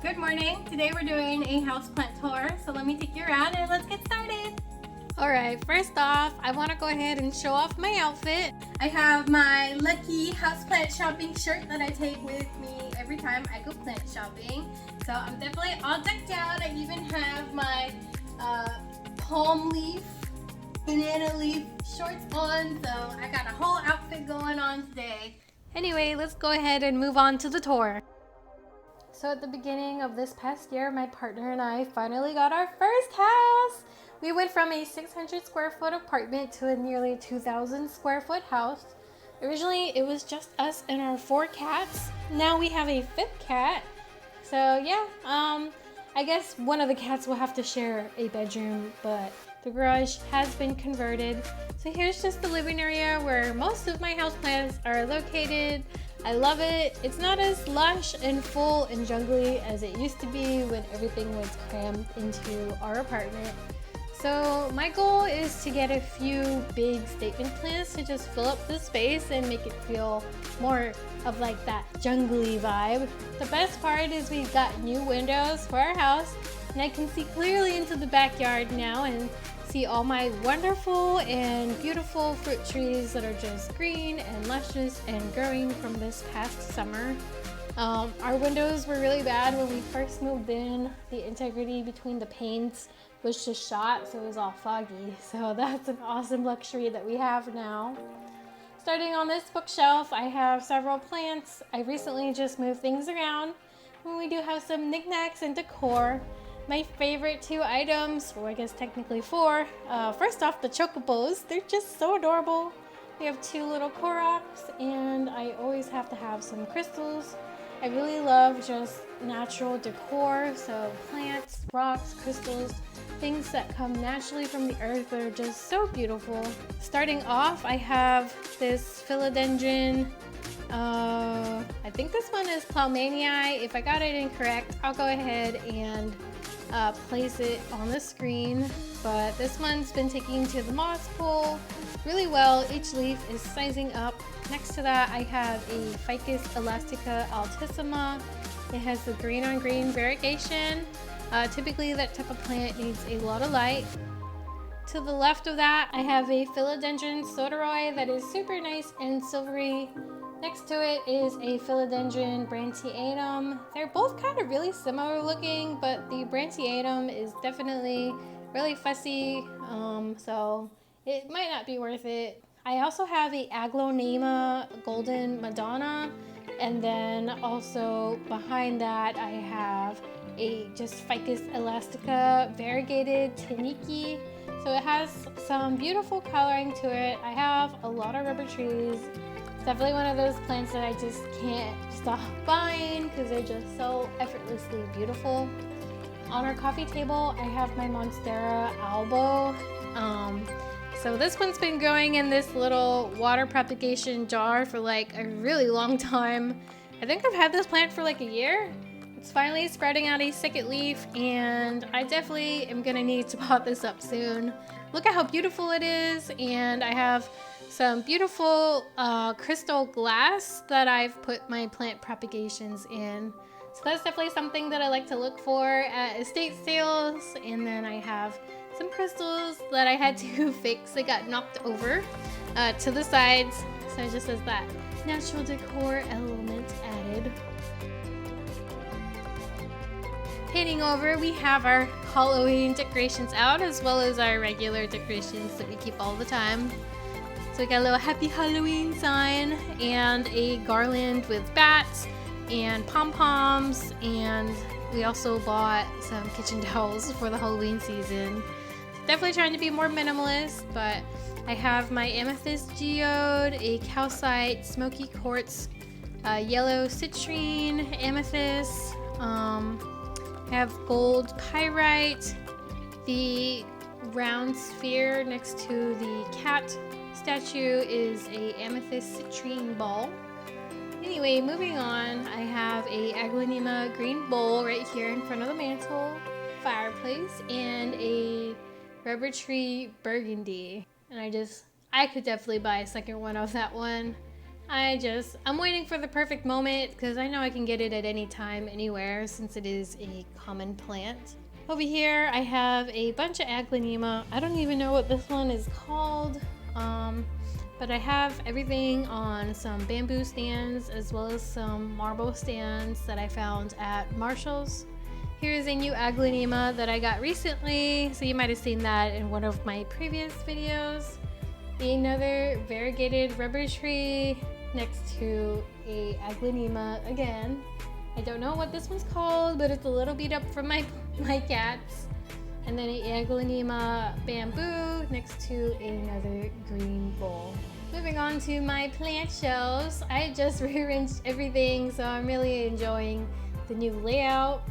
Good morning. Today we're doing a houseplant tour, so let me take you around and let's get started. Alright, first off, I want to go ahead and show off my outfit. I have my lucky houseplant shopping shirt that I take with me every time I go plant shopping. So I'm definitely all decked out. I even have my palm leaf, banana leaf shorts on, so I got a whole outfit going on today. Anyway, let's go ahead and move on to the tour. So at the beginning of this past year, my partner and I finally got our first house. We went from a 600 square foot apartment to a nearly 2,000 square foot house. Originally, it was just us and our 4 cats. Now we have a 5th cat. So yeah, I guess one of the cats will have to share a bedroom, but the garage has been converted. So here's just the living area where most of my houseplants are located. I love it. It's not as lush and full and jungly as it used to be when everything was crammed into our apartment. So my goal is to get a few big statement plants to just fill up the space and make it feel more of like that jungly vibe. The best part is we've got new windows for our house, and I can see clearly into the backyard now and see all my wonderful and beautiful fruit trees that are just green and luscious and growing from this past summer. Our windows were really bad when we first moved in. The integrity between the panes was just shot, so it was all foggy. So that's an awesome luxury that we have now. Starting on this bookshelf, I have several plants. I recently just moved things around, and we do have some knickknacks and decor. My favorite 2 items, or I guess technically 4. First off, the chocobos. They're just so adorable. We have 2 little Koroks, and I always have to have some crystals. I really love just natural decor, so plants, rocks, crystals, things that come naturally from the earth that are just so beautiful. Starting off, I have this philodendron. I think this one is Ploumanii. If I got it incorrect, I'll go ahead and place it on the screen. But this one's been taking to the moss pool really well. Each leaf is sizing up. Next to that, I have a Ficus elastica altissima. It has the green on green variegation. Typically that type of plant needs a lot of light. To the left of that, I have a philodendron sotoroi that is super nice and silvery. Next to it is a philodendron branchiatum. They're both kind of really similar looking, but the branchiatum is definitely really fussy, so it might not be worth it. I also have a Aglaonema golden Madonna, and then also behind that I have a just Ficus elastica variegated Taniki. So it has some beautiful coloring to it. I have a lot of rubber trees. It's definitely one of those plants that I just can't stop buying because they're just so effortlessly beautiful. On our coffee table, I have my Monstera albo. So this one's been growing in this little water propagation jar for like a really long time. I think I've had this plant for like a year. It's finally spreading out a second leaf, and I definitely am gonna need to pot this up soon. Look at how beautiful it is, and I have some beautiful crystal glass that I've put my plant propagations in. So that's definitely something that I like to look for at estate sales. And then I have some crystals that I had to fix. They got knocked over to the sides. So it just has that natural decor element added. Painting over, we have our Halloween decorations out, as well as our regular decorations that we keep all the time. So we got a little happy Halloween sign and a garland with bats and pom-poms, and we also bought some kitchen towels for the Halloween season. Definitely trying to be more minimalist, but I have my amethyst geode, a calcite smoky quartz, yellow citrine amethyst, I have gold pyrite, the round sphere next to the cat statue is a amethyst citrine ball. Anyway, moving on, I have a Aglaonema green bowl right here in front of the mantle, fireplace, and a rubber tree burgundy. And I could definitely buy a second one of that one. I'm waiting for the perfect moment because I know I can get it at any time, anywhere, since it is a common plant. Over here, I have a bunch of aglaonema. I don't even know what this one is called, but I have everything on some bamboo stands as well as some marble stands that I found at Marshall's. Here's a new aglaonema that I got recently, so you might have seen that in one of my previous videos. Another variegated rubber tree next to a aglaonema again. I don't know what this one's called, but it's a little beat up from my cats. And then a aglaonema bamboo next to another green bowl. Moving on to my plant shelves. I just rearranged everything, so I'm really enjoying the new layout.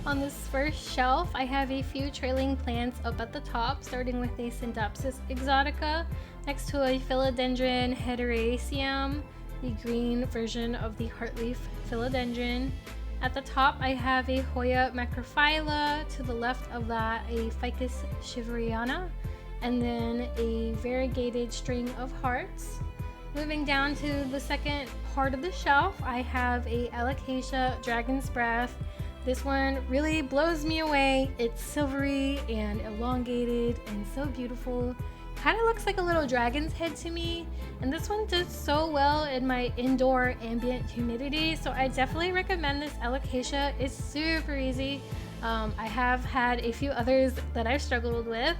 On this first shelf, I have a few trailing plants up at the top, starting with a Scindapsus exotica, next to a Philodendron hederaceum, the green version of the heartleaf philodendron. At the top, I have a Hoya macrophylla, to the left of that a Ficus shiveriana, and then a variegated string of hearts. Moving down to the second part of the shelf, I have a Alocasia dragon's breath. This one really blows me away. It's silvery and elongated and so beautiful. Kind of looks like a little dragon's head to me, and this one does so well in my indoor ambient humidity, so I definitely recommend this Alocasia. It's super easy. I have had a few others that I've struggled with.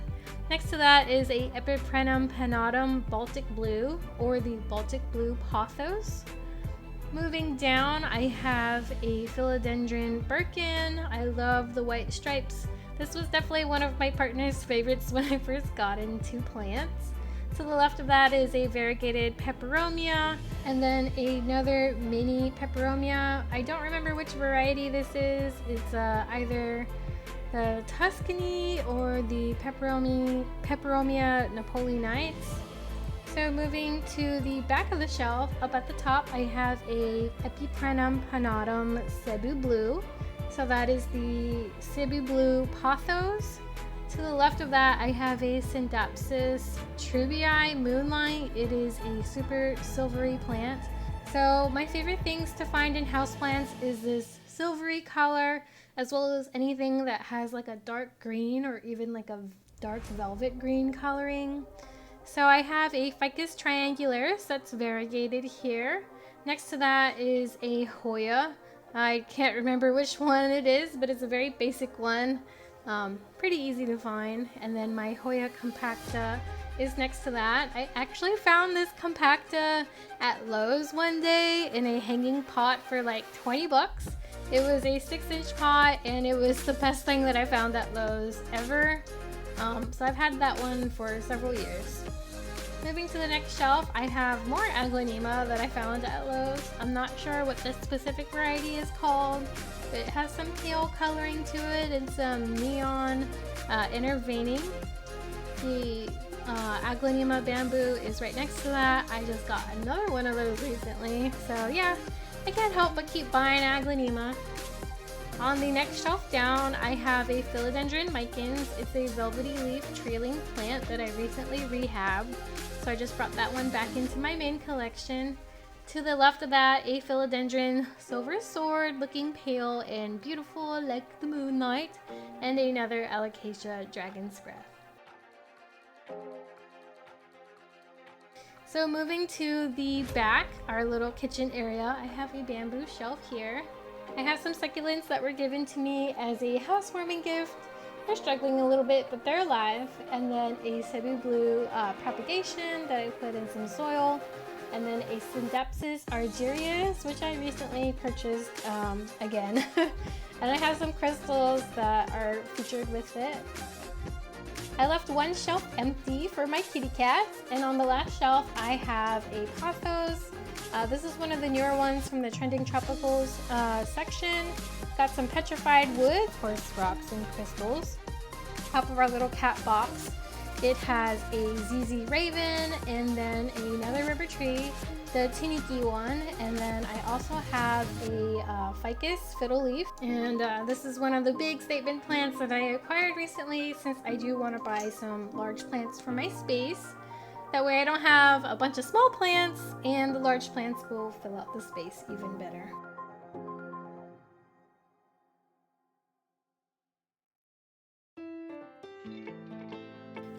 Next to that is a Epiprenum pennatum Baltic blue, or the Baltic blue pothos. Moving down, I have a Philodendron Birkin. I love the white stripes. This was definitely one of my partner's favorites when I first got into plants. To the left of that is a variegated peperomia, and then another mini peperomia. I don't remember which variety this is. It's either the Tuscany or the Peperomia napoleonites. So moving to the back of the shelf, up at the top, I have a Epiprenum pennatum Cebu blue. So that is the Cebu blue pothos. To the left of that, I have a Scindapsus trubii moonlight. It is a super silvery plant. So my favorite things to find in houseplants is this silvery color, as well as anything that has like a dark green or even like a dark velvet green coloring. So I have a Ficus triangularis that's variegated here. Next to that is a Hoya. I can't remember which one it is, but it's a very basic one. Pretty easy to find. And then my Hoya compacta is next to that. I actually found this compacta at Lowe's one day in a hanging pot for like 20 bucks. It was a 6-inch pot, and it was the best thing that I found at Lowe's ever. So I've had that one for several years. Moving to the next shelf, I have more aglaonema that I found at Lowe's. I'm not sure what this specific variety is called, but it has some pale coloring to it and some neon interveining. The aglaonema bamboo is right next to that. I just got another one of those recently, so yeah, I can't help but keep buying aglaonema. On the next shelf down, I have a Philodendron micans. It's a velvety leaf trailing plant that I recently rehabbed, so I just brought that one back into my main collection. To the left of that, a Philodendron silver sword, looking pale and beautiful like the moonlight, and another Alocasia dragon's breath. So moving to the back, our little kitchen area, I have a bamboo shelf here. I have some succulents that were given to me as a housewarming gift. They're struggling a little bit, but they're alive. And then a Cebu blue propagation that I put in some soil. And then a Scindapsus argyrius, which I recently purchased again. And I have some crystals that are featured with it. I left one shelf empty for my kitty cats, and on the last shelf I have a pothos. This is one of the newer ones from the Trending Tropicals section. Got some petrified wood, coarse rocks and crystals. Top of our little cat box. It has a ZZ Raven and then another rubber tree, the Tiniki one, and then I also have a ficus fiddle leaf. And this is one of the big statement plants that I acquired recently, since I do want to buy some large plants for my space. That way I don't have a bunch of small plants, and the large plants will fill out the space even better.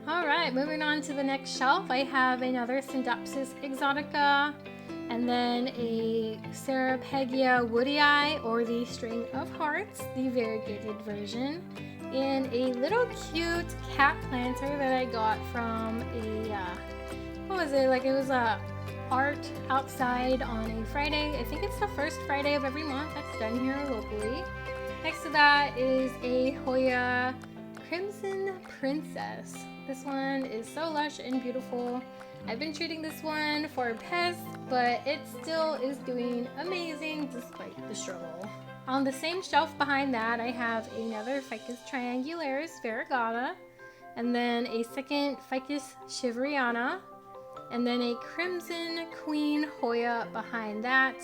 Alright, moving on to the next shelf, I have another Scindapsus exotica, and then a Ceropegia woodii, or the string of hearts, the variegated version, and a little cute cat planter that I got from a, what was it, like it was a art outside on a Friday. I think it's the first Friday of every month that's done here locally. Next to that is a Hoya Crimson Princess. This one is so lush and beautiful. I've been treating this one for pests, but it still is doing amazing despite the struggle. On the same shelf behind that, I have another Ficus triangularis variegata, and then a second Ficus shiveriana, and then a Crimson Queen Hoya behind that.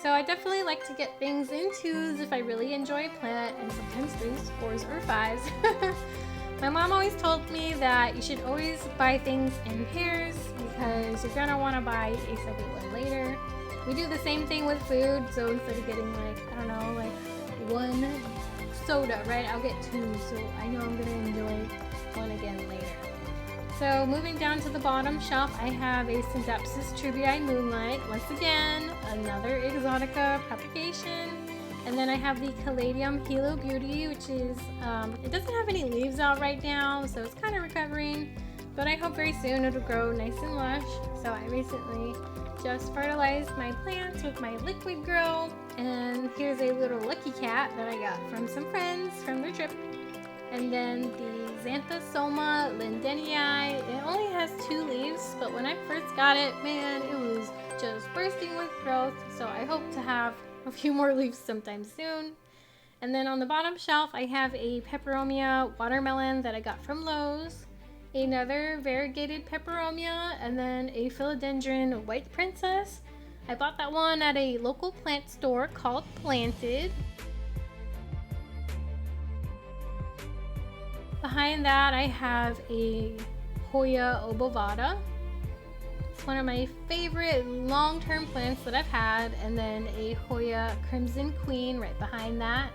So I definitely like to get things in twos if I really enjoy a plant, and sometimes threes, fours, or fives. My mom always told me that you should always buy things in pairs because you're gonna want to buy a second one later. We do the same thing with food, so instead of getting like, I don't know, like one soda, right, I'll get two, so I know I'm gonna enjoy one again later. So moving down to the bottom shelf, I have a Scindapsus trubii moonlight, once again another exotica propagation. And then I have the Caladium Hilo Beauty, which is, it doesn't have any leaves out right now, so it's kind of recovering, but I hope very soon it'll grow nice and lush. So I recently just fertilized my plants with my liquid grow, and here's a little lucky cat that I got from some friends from their trip. And then the Xanthosoma lindenii, it only has 2 leaves, but when I first got it, man, it was just bursting with growth, so I hope to have a few more leaves sometime soon. And then on the bottom shelf, I have a Peperomia watermelon that I got from Lowe's, another variegated Peperomia, and then a Philodendron white princess. I bought that one at a local plant store called Planted. Behind that, I have a Hoya obovata. It's one of my favorite long-term plants that I've had, and then a Hoya Crimson Queen right behind that.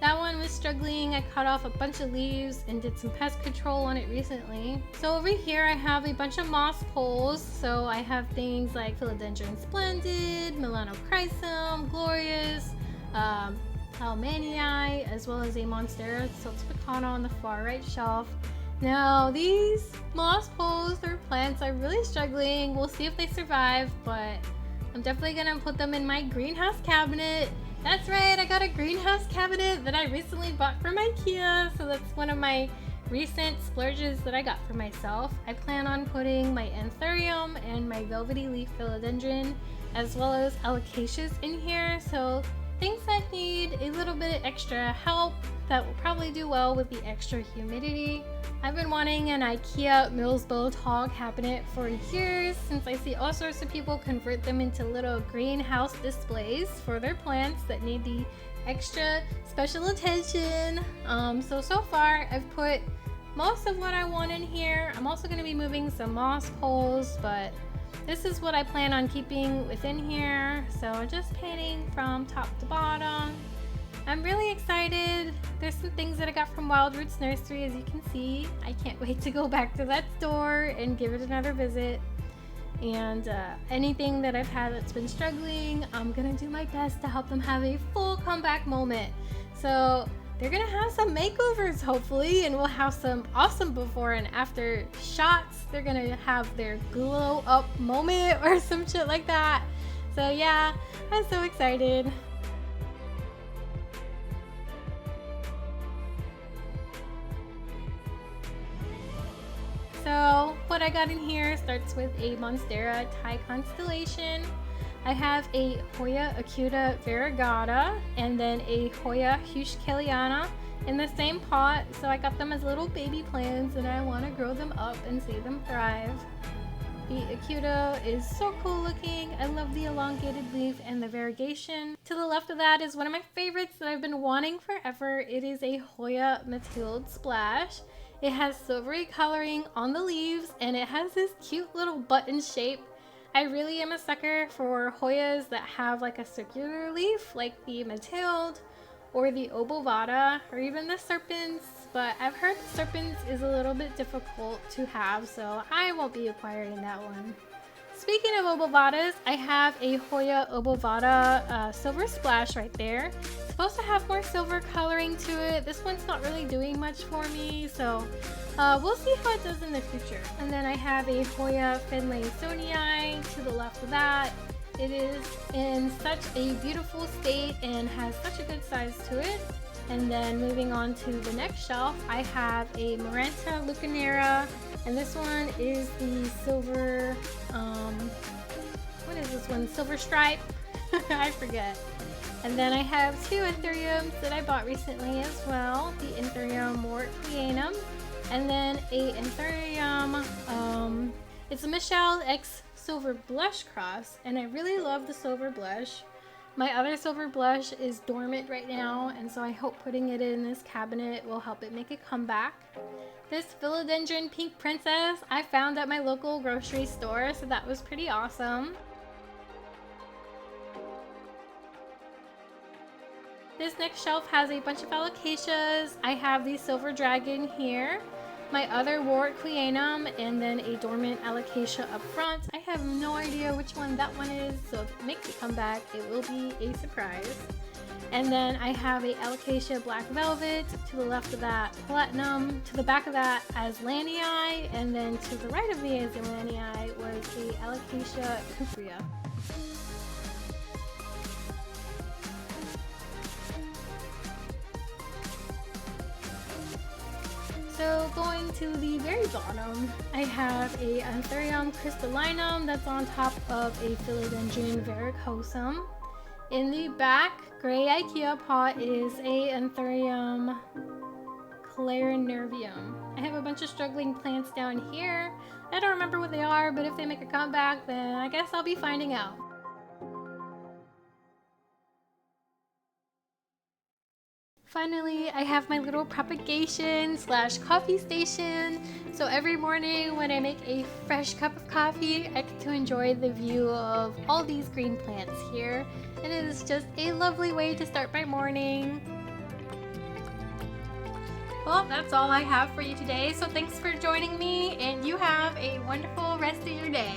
That one was struggling. I cut off a bunch of leaves and did some pest control on it recently. So over here I have a bunch of moss poles. So I have things like Philodendron Splendid, Melanochrysum, Glorious, Almanii, as well as a Monstera Sultipicana on the far right shelf. Now these moss poles, they're plants are really struggling. We'll see if they survive, but I'm definitely gonna put them in my greenhouse cabinet. That's right, I got a greenhouse cabinet that I recently bought from IKEA, so that's one of my recent splurges that I got for myself. I plan on putting my Anthurium and my velvety leaf philodendron, as well as alocasias in here, so things that need a little bit of extra help that will probably do well with the extra humidity. I've been wanting an IKEA Millsbo tall cabinet for years, since I see all sorts of people convert them into little greenhouse displays for their plants that need the extra special attention. So far I've put most of what I want in here. I'm also going to be moving some moss poles, but this is what I plan on keeping within here. So just painting from top to bottom. I'm really excited. There's some things that I got from Wild Roots Nursery, as you can see. I can't wait to go back to that store and give it another visit. And anything that I've had that's been struggling, I'm gonna do my best to help them have a full comeback moment. So they're gonna have some makeovers hopefully, and we'll have some awesome before and after shots. They're gonna have their glow up moment or some shit like that. So yeah, I'm so excited. So what I got in here starts with a Monstera Thai constellation. I have a Hoya acuta variegata, and then a Hoya Huschkeliana, in the same pot. So I got them as little baby plants and I want to grow them up and see them thrive. The ikea is so cool looking. I love the elongated leaf and the variegation. To the left of that is one of my favorites that I've been wanting forever. It is a Hoya Mathilde splash. It has silvery coloring on the leaves and it has this cute little button shape. I really am a sucker for Hoyas that have like a circular leaf like the Mathilde or the obovata or even the serpents, but I've heard the serpents is a little bit difficult to have, so I won't be acquiring that one. Speaking of obovatas, I have a Hoya obovata silver splash right there. It's supposed to have more silver coloring to it. This one's not really doing much for me, so we'll see how it does in the future. And then I have a Hoya Finlaysonii to the left of that. It is in such a beautiful state and has such a good size to it. And then moving on to the next shelf, I have a Maranta Lucanera, and this one is the silver, what is this one? Silver stripe? I forget. And then I have two anthuriums that I bought recently as well. The Anthurium Wartquianum, and then a Anthurium, it's a Michelle X Silver Blush Cross, and I really love the silver blush. My other silver blush is dormant right now, and so I hope putting it in this cabinet will help it make a comeback. This Philodendron Pink Princess I found at my local grocery store, so that was pretty awesome. This next shelf has a bunch of alocasias. I have the Silver Dragon here, my other Wartquianum, and then a dormant alocasia up front. I have no idea which one that one is, so if it makes it come back, it will be a surprise. And then I have a alocasia black velvet. To the left of that, platinum. To the back of that, Aslanii, and then to the right of the Aslanii was the alocasia cuprea. So going to the very bottom, I have a Anthurium crystallinum that's on top of a Philodendron verrucosum. In the back gray IKEA pot is a Anthurium clarinervium. I have a bunch of struggling plants down here. I don't remember what they are, but if they make a comeback, then I guess I'll be finding out. Finally, I have my little propagation / coffee station. So every morning when I make a fresh cup of coffee, I get to enjoy the view of all these green plants here. And it is just a lovely way to start my morning. Well, that's all I have for you today. So thanks for joining me, and you have a wonderful rest of your day.